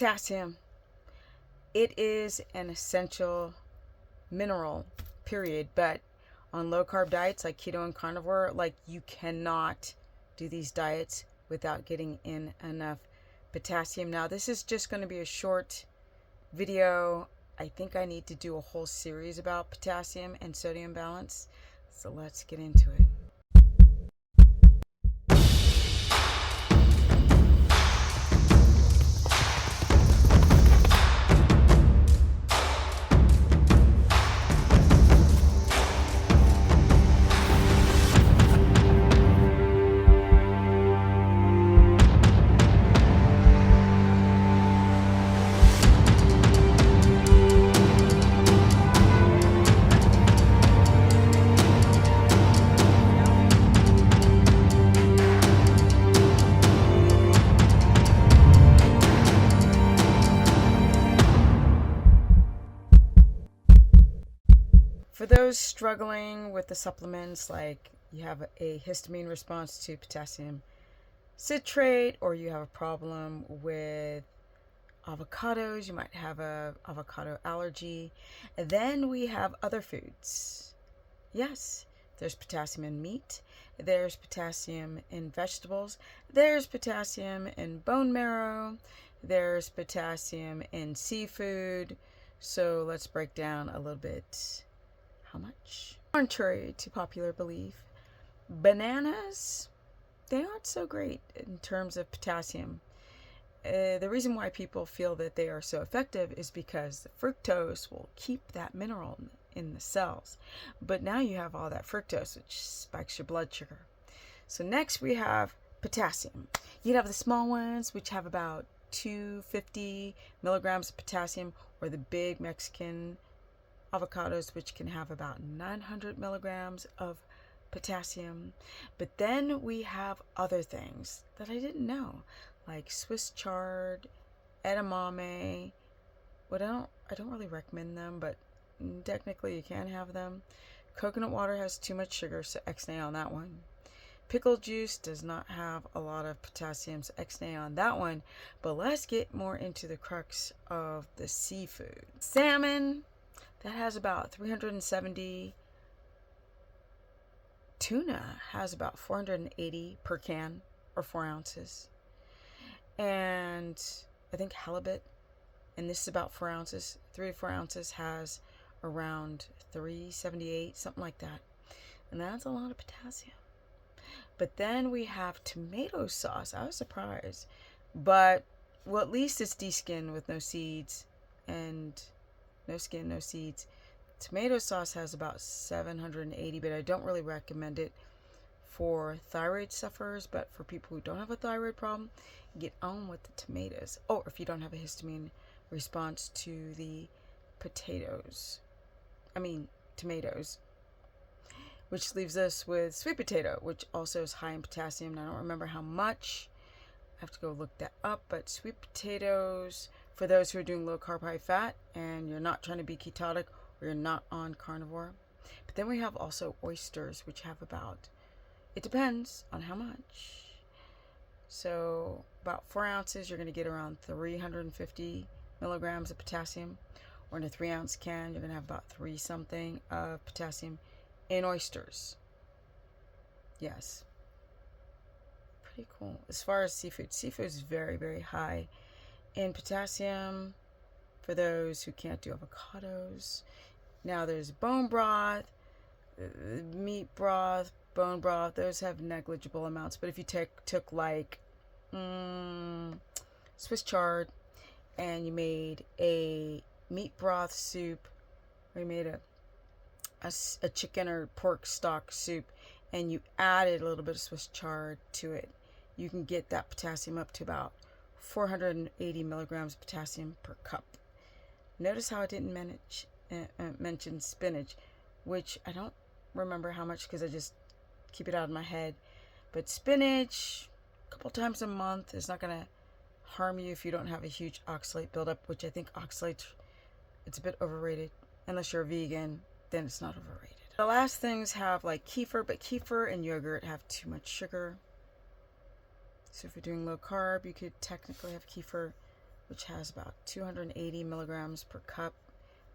Potassium. It is an essential mineral, period. But on low carb diets like keto and carnivore, like, you cannot do these diets without getting in enough potassium. Now, this is just going to be a short video. I think I need to do a whole series about potassium and sodium balance. So let's get into it. For those struggling with the supplements, like you have a histamine response to potassium citrate, or you have a problem with avocados, you might have a avocado allergy. And then we have other foods. Yes, there's potassium in meat, there's potassium in vegetables, there's potassium in bone marrow, there's potassium in seafood. So let's break down a little bit how much. Contrary to popular belief, bananas, they aren't so great in terms of potassium. The reason why people feel that they are so effective is because the fructose will keep that mineral in the cells. But now you have all that fructose, which spikes your blood sugar. So next we have potassium. You'd have the small ones, which have about 250 milligrams of potassium, or the big Mexican avocados, which can have about 900 milligrams of potassium. But then we have other things that I didn't know, like Swiss chard, edamame. Well, I don't really recommend them, but technically you can have them. Coconut water has too much sugar, so X-nay on that one. Pickle juice does not have a lot of potassium, so X-nay on that one. But let's get more into the crux of the seafood. Salmon, that has about 370. Tuna has about 480 per can, or 4 ounces. And I think halibut, and this is about 4 ounces, 3 to 4 ounces, has around 378, something like that. And that's a lot of potassium. But then we have tomato sauce. I was surprised. But, well, at least it's de-skinned with no seeds, and no skin, no seeds. Tomato sauce has about 780, but I don't really recommend it for thyroid sufferers. But for people who don't have a thyroid problem, get on with the tomatoes. Oh, if you don't have a histamine response to the tomatoes. Which leaves us with sweet potato, which also is high in potassium. And I don't remember how much. I have to go look that up. But sweet potatoes, for those who are doing low carb, high fat, and you're not trying to be ketotic, or you're not on carnivore. But then we have also oysters, which have about, it depends on how much. So about 4 ounces, you're going to get around 350 milligrams of potassium. Or in a 3 ounce can, you're going to have about 3 something of potassium in oysters. Yes. Pretty cool. As far as seafood is very, very high in potassium for those who can't do avocados. Now there's bone broth, meat broth, bone broth. Those have negligible amounts. But if you took like Swiss chard, and you made a meat broth soup, or you made a chicken or pork stock soup, and you added a little bit of Swiss chard to it, you can get that potassium up to about 480 milligrams of potassium per cup. Notice how I didn't mention spinach, which I don't remember how much because I just keep it out of my head. But spinach, a couple times a month, is not going to harm you if you don't have a huge oxalate buildup, which I think oxalate, it's a bit overrated. Unless you're a vegan, then it's not overrated. The last things have like kefir, but kefir and yogurt have too much sugar. So if you're doing low carb, you could technically have kefir, which has about 280 milligrams per cup,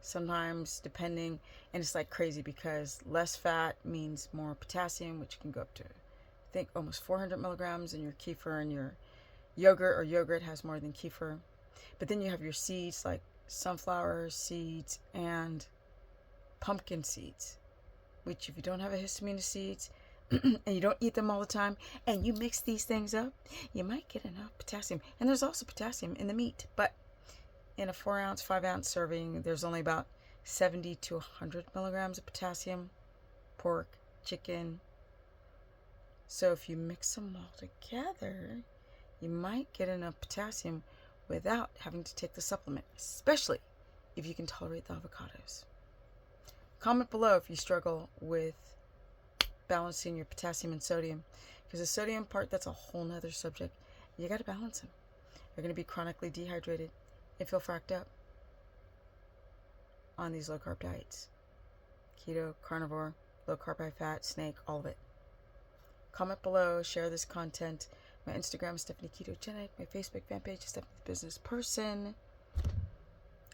sometimes depending, and it's like crazy because less fat means more potassium, which can go up to, I think, almost 400 milligrams, and your kefir and your yogurt has more than kefir. But then you have your seeds like sunflower seeds and pumpkin seeds, which if you don't have a histamine to seeds and you don't eat them all the time and you mix these things up, you might get enough potassium. And there's also potassium in the meat, but in a 4-ounce, 5-ounce serving, there's only about 70 to 100 milligrams of potassium. Pork, chicken. So if you mix them all together, you might get enough potassium without having to take the supplement, especially if you can tolerate the avocados. Comment below if you struggle with balancing your potassium and sodium, because the sodium part, that's a whole nother subject. You got to balance them. You're going to be chronically dehydrated and feel fracked up on these low carb diets. Keto, carnivore, low carb, high fat, snake, all of it. Comment below, share this content. My Instagram is Stephanie Ketogenic. My Facebook fan page is Stephanie the Business Person.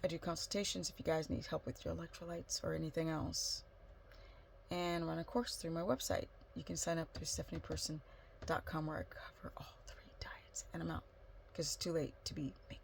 I do consultations if you guys need help with your electrolytes or anything else. And run a course through my website. You can sign up through stephanieperson.com, where I cover all 3 diets. And I'm out because it's too late to be making